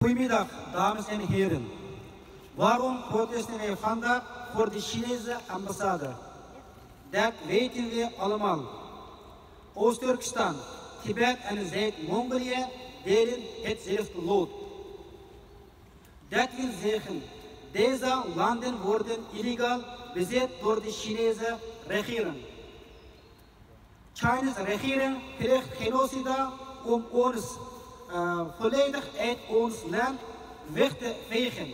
Goedemiddag, dames en heren. Waarom protesteren wij vandaag voor de Chinese ambassade? Dat weten we allemaal. Oost-Turkestan, Tibet en Zuid-Mongolië delen hetzelfde lot. Dat wil zeggen, deze landen worden illegaal bezet door de Chinese regering. Chinese regering pleegt genocide om ons volledig uit ons land weg te vegen.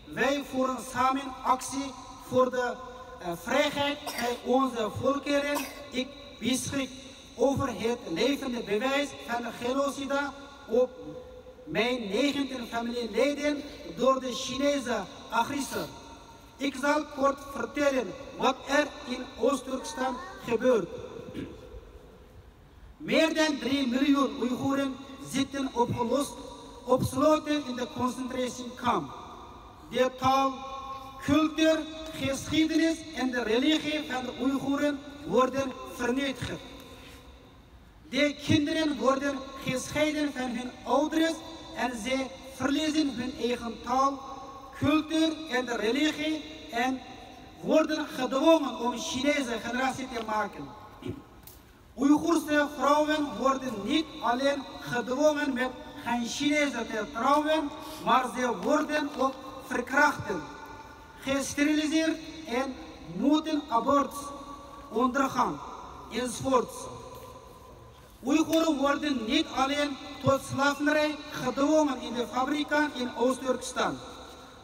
Wij voeren samen actie voor de vrijheid van onze volkeren. Ik beschik over het levende bewijs van de genocide op mijn 19 familieleden door de Chinese agressor. Ik zal kort vertellen wat er in Oost-Turkestan gebeurt. Meer dan 3 miljoen Oeigoeren zitten opgesloten in de concentratiekamp. De taal, cultuur, geschiedenis en de religie van de Oeigoeren worden vernietigd. De kinderen worden gescheiden van hun ouders en ze verliezen hun eigen taal, cultuur en de religie en worden gedwongen om Chinese generatie te maken. Oeigoerse vrouwen worden niet alleen gedwongen met geen Chinezen te trouwen, maar ze worden ook verkracht, gesteriliseerd en moeten abortus ondergaan, enzovoorts. Oeigoeren worden niet alleen tot slavernij gedwongen in de fabrieken in Oost-Turkestan,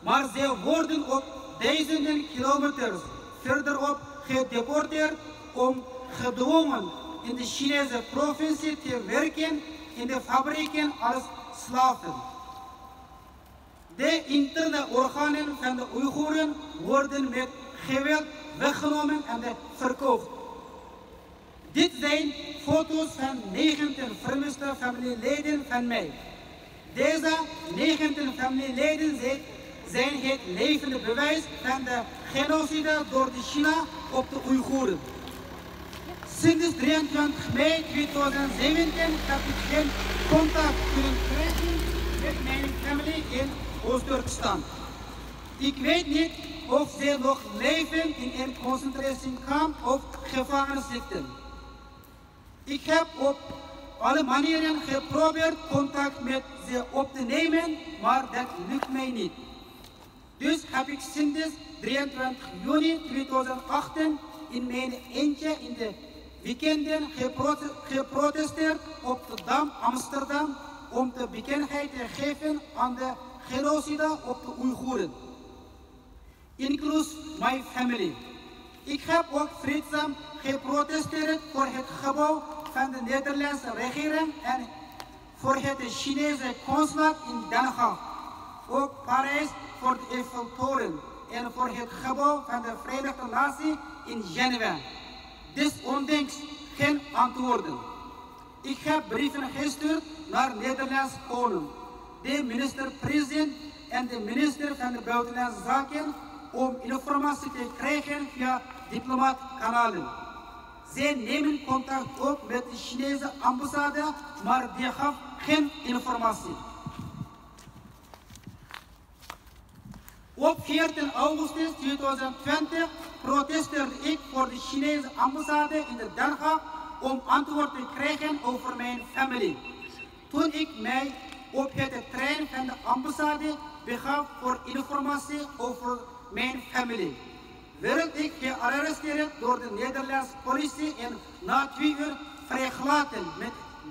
maar ze worden ook duizenden kilometers verderop gedeporteerd om gedwongen in de Chinese provincie te werken in de fabrieken als slaven. De interne organen van de Oeigoeren worden met geweld weggenomen en verkocht. Dit zijn foto's van 19 vermiste familieleden van mij. Deze 19 familieleden zijn het levende bewijs van de genocide door de China op de Oeigoeren. Sinds 23 mei 2017 heb ik geen contact kunnen krijgen met mijn familie in Oost-Turkestan. Ik weet niet of ze nog leven in een concentratiekamp of gevangen zitten. Ik heb op alle manieren geprobeerd contact met ze op te nemen, maar dat lukt mij niet. Dus heb ik sinds 23 juni 2018 in mijn eentje in de weekenden geprotesteerd op de Dam Amsterdam om de bekendheid te geven aan de genocide op de Oeigoeren. Inclusive my family. Ik heb ook vreedzaam geprotesteerd voor het gebouw van de Nederlandse regering en voor het Chinese consulaat in Den Haag. Ook Parijs voor de Eiffeltoren en voor het gebouw van de Verenigde Naties in Genève. Desondanks geen antwoorden. Ik heb brieven gestuurd naar Nederlandse koning, de minister-president en de minister van de Buitenlandse Zaken om informatie te krijgen via diplomaatkanalen. Zij nemen contact op met de Chinese ambassade, maar die gaf geen informatie. Op 14 augustus 2020 protesteerde ik voor de Chinese ambassade in de Den Haag om antwoord te krijgen over mijn familie. Toen ik mij op het trein van de ambassade begaf voor informatie over mijn familie, werd ik gearresteerd door de Nederlandse politie en na 2 uur vrijgelaten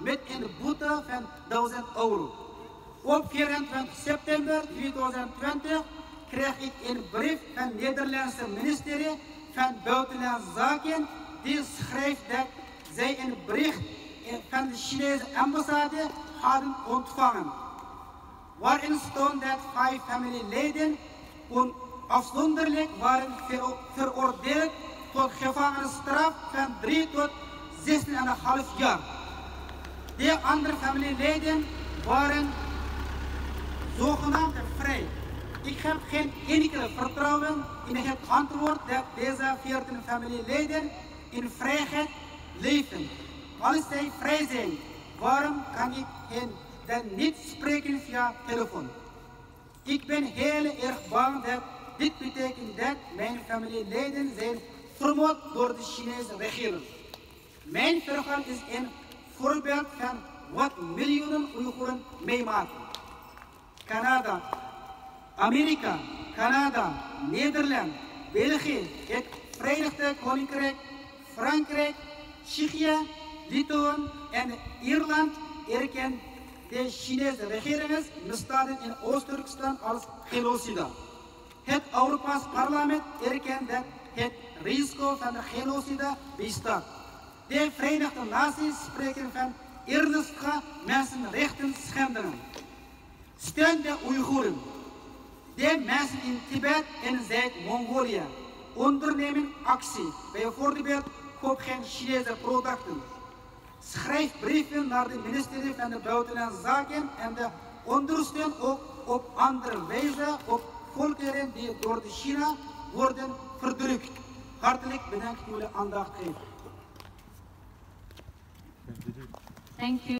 met een boete van €1000. Op 24 september 2020 kreeg ik een brief van het Nederlandse ministerie van Buitenlandse Zaken die schrijft dat zij een bericht van de Chinese ambassade hadden ontvangen, waarin stond dat 5 familieleden afzonderlijk waren veroordeeld tot gevangenisstraf van 3 tot 16,5 jaar. De andere familieleden waren zogenaamd vrij. Ik heb geen enkele vertrouwen in het antwoord dat deze 14 familieleden in vrijheid leven. Als zij vrij zijn, waarom kan ik hen dan niet spreken via telefoon? Ik ben heel erg bang dat dit betekent dat mijn familieleden zijn vermoord door de Chinese regering. Mijn verhaal is een voorbeeld van wat miljoenen Oeigoeren meemaken. Canada, Amerika, Canada, Nederland, België, het Verenigd Koninkrijk, Frankrijk, Tsjechië, Litouwen en Ierland erkennen de Chinese regeringen misdaden in Oost-Turkestan als genocide. Het Europees Parlement erkent dat het risico van de genocide bestaat. De Verenigde Naties spreken van ernstige mensenrechten schendingen. Steun de Oeigoeren. De mensen in Tibet en Zuid-Mongolië ondernemen actie. Bijvoorbeeld koop geen Chinese producten. Schrijf brieven naar de ministerie van de Buitenlandse Zaken en ondersteun ook op andere wijze op volkeren die door de China worden verdrukt. Hartelijk bedankt voor jullie aandacht geven. Thank you.